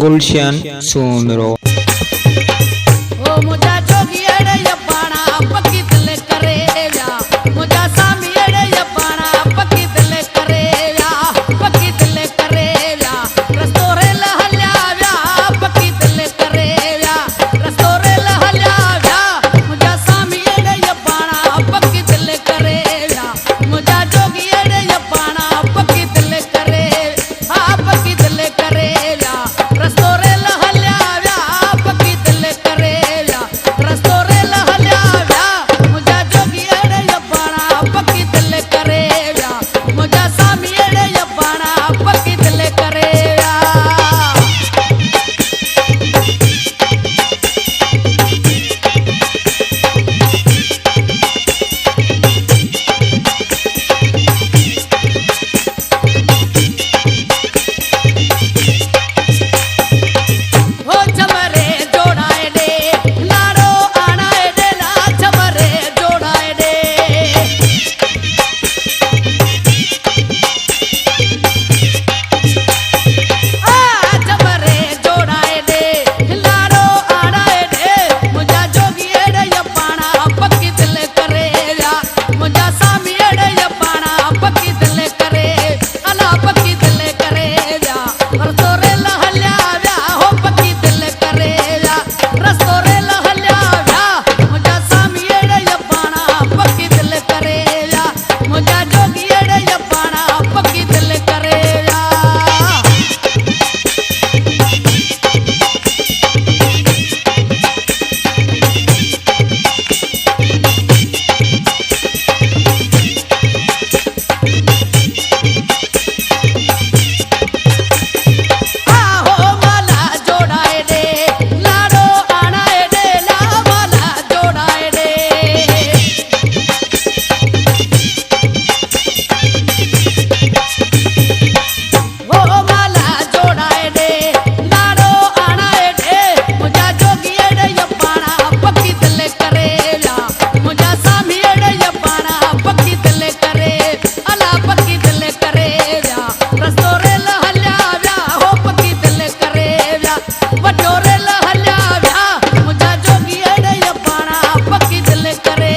गुलशन सुंदरो मुझा जोगी अड़े पाना पक्की दिल करे मुझा सामी अड़े पाना पक्की दिल करे पक्की दिल करे रस्तोरे लहल्या पक्की दिल करे रस्तोरे लहल्या मुझा सामी अड़े पाना पक्की दिल करे मुझा जोगी अड़े पाना पक्की दिल करे हाँ पक्की दिल करे रस्तोरे लहल्या पक्की दिल करे रस्तोरे लहल्या मुझा जोगी अड़े पाना पक्की दिल करे मुझा सामी अड़े पाना पक्की दिल करे हो झमरे जोड़ाए दे नारो आनाए दे ना झमरे जोड़ाए दे झमरे जोड़ाए दे नारो आनाए दे मुझा जोगी अड़े पाना पक्की दिल करे मुझा सामी अड़े पाना पक्की दिल करे अला पक्की दिल करे रस्तोरे लहल्या हो पक्की दिल करे रस्तोरे लहल्या मुझा सामी अड़े पाना पक्की दिल करे मुझा जोगी अड़े पाना पक्की दिल करे हो माला जोड़ाए दे लाडो आनाए दे ला माला जोड़ाए दे हो माला जोड़ाए दे लाडो आनाए दे मुझा जोगी अड़े पाना पक्की दिल करे मुझा सामी अड़े पाना पक्की दिल करे अला पक्की दिल करे रस्तोरे लहल्या हो पक्की दिल करे वडोरे लहल्या मुझा जोगी अड़े पाना पक्की दिल करे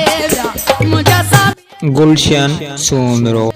मुझा सामी गुलशन सुंदरो